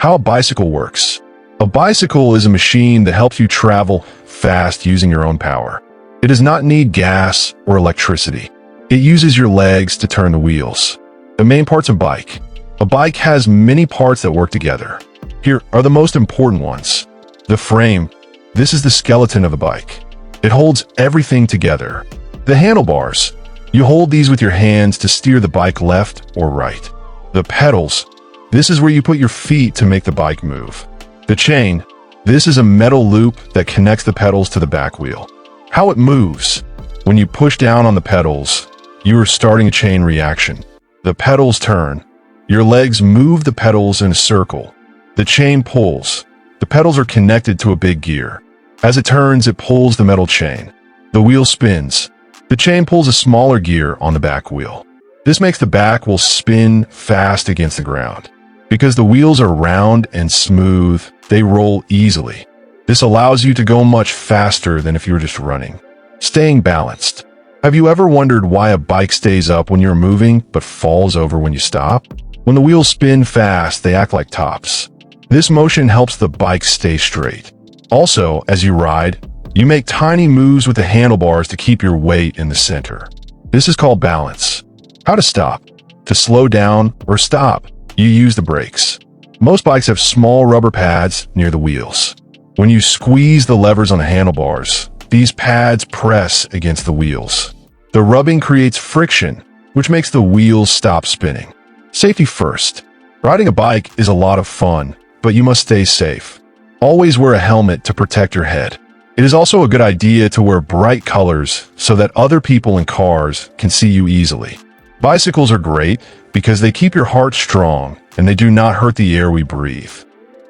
How a bicycle works. A bicycle is a machine that helps you travel fast using your own power. It does not need gas or electricity. It uses your legs to turn the wheels. The main parts of a bike. A bike has many parts that work together. Here are the most important ones. The frame. This is the skeleton of a bike. It holds everything together. The handlebars. You hold these with your hands to steer the bike left or right. The pedals. This is where you put your feet to make the bike move. The chain. This is a metal loop that connects the pedals to the back wheel. How it moves. When you push down on the pedals, you are starting a chain reaction. The pedals turn. Your legs move the pedals in a circle. The chain pulls. The pedals are connected to a big gear. As it turns, it pulls the metal chain. The wheel spins. The chain pulls a smaller gear on the back wheel. This makes the back wheel spin fast against the ground. Because the wheels are round and smooth, they roll easily. This allows you to go much faster than if you were just running. Staying balanced. Have you ever wondered why a bike stays up when you're moving but falls over when you stop? When the wheels spin fast, they act like tops. This motion helps the bike stay straight. Also, as you ride, you make tiny moves with the handlebars to keep your weight in the center. This is called balance. How to stop. To slow down or stop, you use the brakes. Most bikes have small rubber pads near the wheels. When you squeeze the levers on the handlebars, these pads press against the wheels. The rubbing creates friction, which makes the wheels stop spinning. Safety first. Riding a bike is a lot of fun, but you must stay safe. Always wear a helmet to protect your head. It is also a good idea to wear bright colors so that other people in cars can see you easily. Bicycles are great because they keep your heart strong and they do not hurt the air we breathe.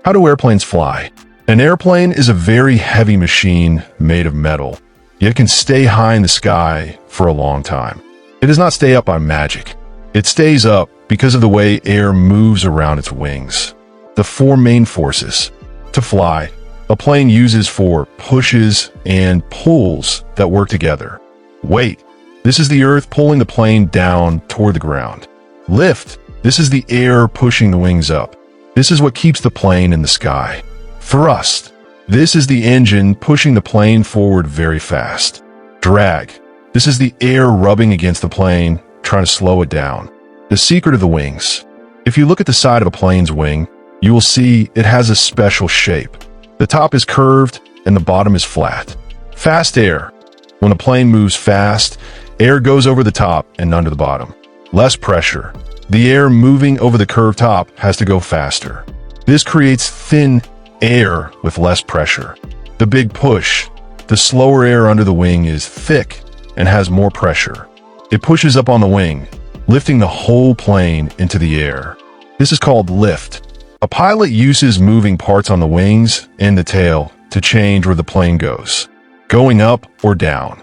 How do airplanes fly? An airplane is a very heavy machine made of metal, yet can stay high in the sky for a long time. It does not stay up by magic. It stays up because of the way air moves around its wings. The four main forces. To fly, a plane uses four pushes and pulls that work together. Weight. This is the earth pulling the plane down toward the ground. Lift. This is the air pushing the wings up. This is what keeps the plane in the sky. Thrust. This is the engine pushing the plane forward very fast. Drag. This is the air rubbing against the plane, trying to slow it down. The secret of the wings. If you look at the side of a plane's wing, you will see it has a special shape. The top is curved and the bottom is flat. Fast air. When a plane moves fast, air goes over the top and under the bottom. Less pressure. The air moving over the curved top has to go faster. This creates thin air with less pressure. The big push. The slower air under the wing is thick and has more pressure. It pushes up on the wing, lifting the whole plane into the air. This is called lift. A pilot uses moving parts on the wings and the tail to change where the plane goes, going up or down.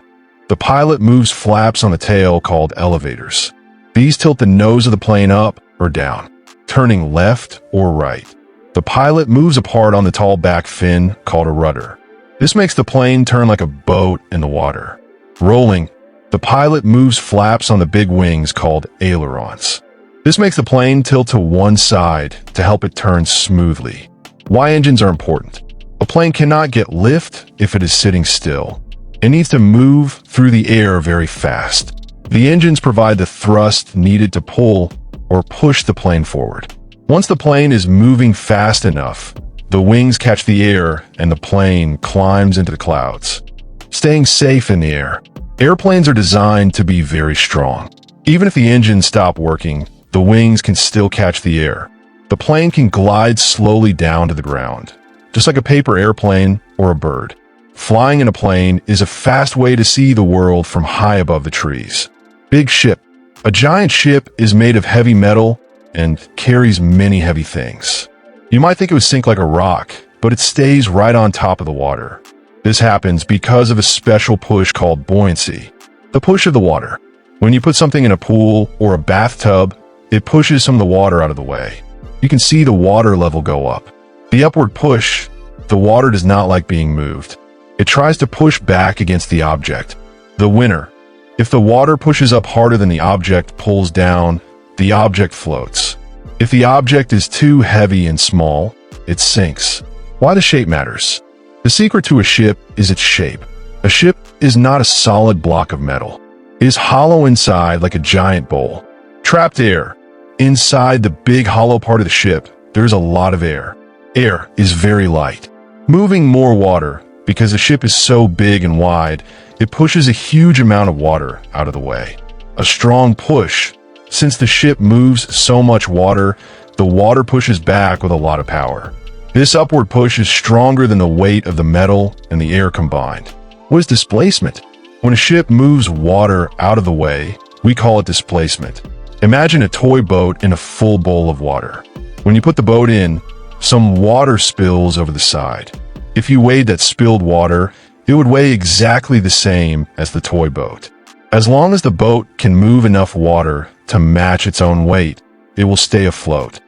The pilot moves flaps on the tail called elevators. These tilt the nose of the plane up or down, turning left or right. The pilot moves a part on the tall back fin called a rudder. This makes the plane turn like a boat in the water. Rolling. The pilot moves flaps on the big wings called ailerons. This makes the plane tilt to one side to help it turn smoothly. Why engines are important. A plane cannot get lift if it is sitting still. It needs to move through the air very fast. The engines provide the thrust needed to pull or push the plane forward. Once the plane is moving fast enough, the wings catch the air and the plane climbs into the clouds. Staying safe in the air. Airplanes are designed to be very strong. Even if the engines stop working, the wings can still catch the air. The plane can glide slowly down to the ground, just like a paper airplane or a bird. Flying in a plane is a fast way to see the world from high above the trees. Big ship. A giant ship is made of heavy metal and carries many heavy things. You might think it would sink like a rock, but it stays right on top of the water. This happens because of a special push called buoyancy. The push of the water. When you put something in a pool or a bathtub, it pushes some of the water out of the way. You can see the water level go up. The upward push, the water does not like being moved. It tries to push back against the object. The winner. If the water pushes up harder than the object pulls down, the object floats. If the object is too heavy and small, it sinks. Why the shape matters? The secret to a ship is its shape. A ship is not a solid block of metal. It is hollow inside like a giant bowl. Trapped air. Inside the big hollow part of the ship, there's a lot of air. Air is very light. Moving more water, because the ship is so big and wide, it pushes a huge amount of water out of the way. A strong push. Since the ship moves so much water, the water pushes back with a lot of power. This upward push is stronger than the weight of the metal and the air combined. What is displacement? When a ship moves water out of the way, we call it displacement. Imagine a toy boat in a full bowl of water. When you put the boat in, some water spills over the side. If you weighed that spilled water, it would weigh exactly the same as the toy boat. As long as the boat can move enough water to match its own weight, it will stay afloat.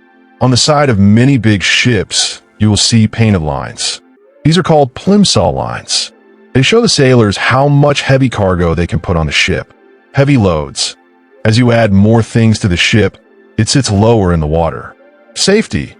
On the side of many big ships, you will see painted lines. These are called plimsoll lines. They show the sailors how much heavy cargo they can put on the ship. Heavy loads. As you add more things to the ship, it sits lower in the water. Safety.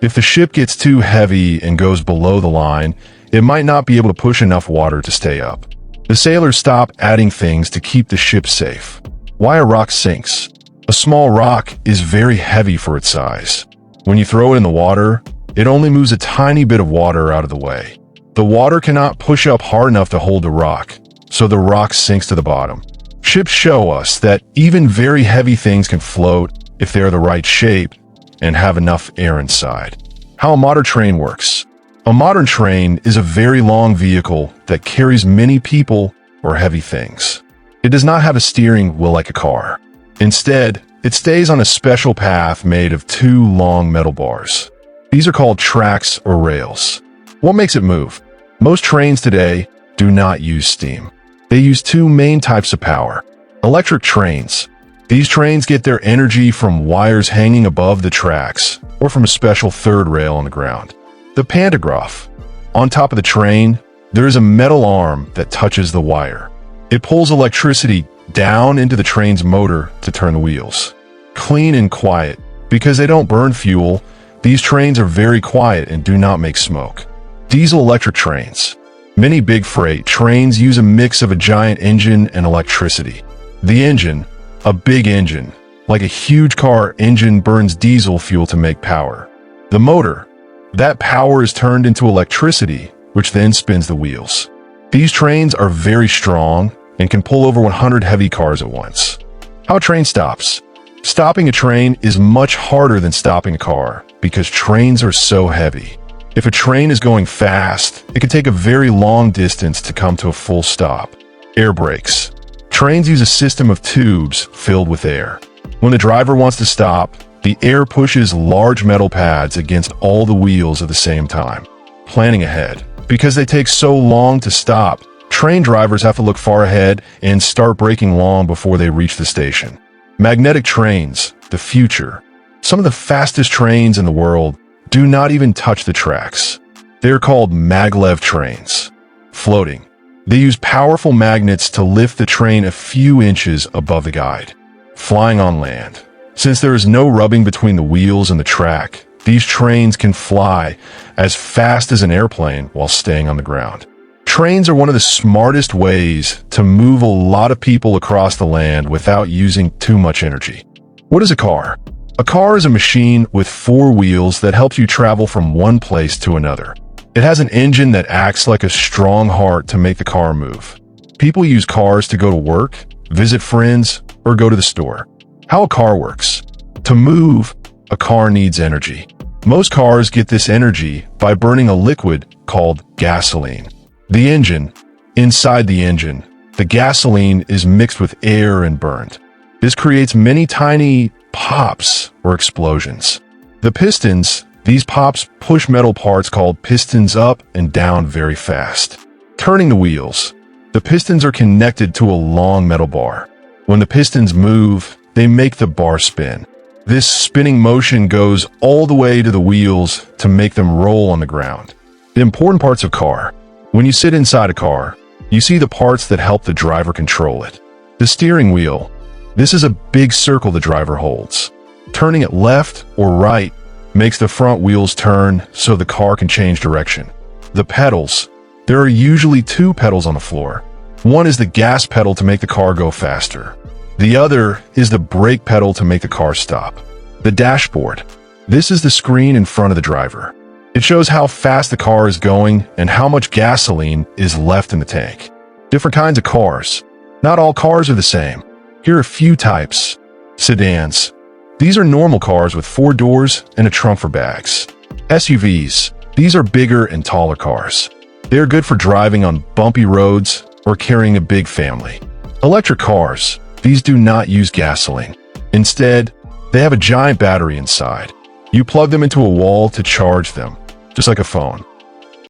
If the ship gets too heavy and goes below the line, it might not be able to push enough water to stay up. The sailors stop adding things to keep the ship safe. Why a rock sinks? A small rock is very heavy for its size. When you throw it in the water, it only moves a tiny bit of water out of the way. The water cannot push up hard enough to hold the rock, so the rock sinks to the bottom. Ships show us that even very heavy things can float if they are the right shape and have enough air inside. How a modern train works. A modern train is a very long vehicle that carries many people or heavy things. It does not have a steering wheel like a car. Instead, it stays on a special path made of two long metal bars. These are called tracks or rails. What makes it move? Most trains today do not use steam. They use two main types of power. Electric trains. These trains get their energy from wires hanging above the tracks or from a special third rail on the ground. The pantograph. On top of the train, there is a metal arm that touches the wire. It pulls electricity down into the train's motor to turn the wheels. Clean and quiet. Because they don't burn fuel, these trains are very quiet and do not make smoke. Diesel electric trains. Many big freight trains use a mix of a giant engine and electricity. The engine, a big engine, like a huge car engine, burns diesel fuel to make power. The motor, that power is turned into electricity, which then spins the wheels. These trains are very strong and can pull over 100 heavy cars at once. How a train stops. Stopping a train is much harder than stopping a car because trains are so heavy. If a train is going fast, it can take a very long distance to come to a full stop. Air brakes. Trains use a system of tubes filled with air. When the driver wants to stop, the air pushes large metal pads against all the wheels at the same time. Planning ahead. Because they take so long to stop, train drivers have to look far ahead and start braking long before they reach the station. Magnetic trains, the future. Some of the fastest trains in the world do not even touch the tracks. They are called maglev trains. Floating. They use powerful magnets to lift the train a few inches above the guide. Flying on land. Since there is no rubbing between the wheels and the track, these trains can fly as fast as an airplane while staying on the ground. Trains are one of the smartest ways to move a lot of people across the land without using too much energy. What is a car? A car is a machine with 4 wheels that helps you travel from one place to another. It has an engine that acts like a strong heart to make the car move. People use cars to go to work, visit friends, or go to the store. How a car works. To move, a car needs energy. Most cars get this energy by burning a liquid called gasoline. The engine. Inside the engine, the gasoline is mixed with air and burned. This creates many tiny pops or explosions. The pistons, these pops push metal parts called pistons up and down very fast. Turning the wheels. The pistons are connected to a long metal bar. When the pistons move, they make the bar spin. This spinning motion goes all the way to the wheels to make them roll on the ground. The important parts of car. When you sit inside a car, you see the parts that help the driver control it. The steering wheel. This is a big circle the driver holds. Turning it left or right makes the front wheels turn so the car can change direction. The pedals. There are usually two pedals on the floor. One is the gas pedal to make the car go faster. The other is the brake pedal to make the car stop. The dashboard. This is the screen in front of the driver. It shows how fast the car is going and how much gasoline is left in the tank. Different kinds of cars. Not all cars are the same. Here are a few types. Sedans. These are normal cars with 4 doors and a trunk for bags. SUVs. These are bigger and taller cars. They are good for driving on bumpy roads or carrying a big family. Electric cars. These do not use gasoline. Instead, they have a giant battery inside. You plug them into a wall to charge them, just like a phone.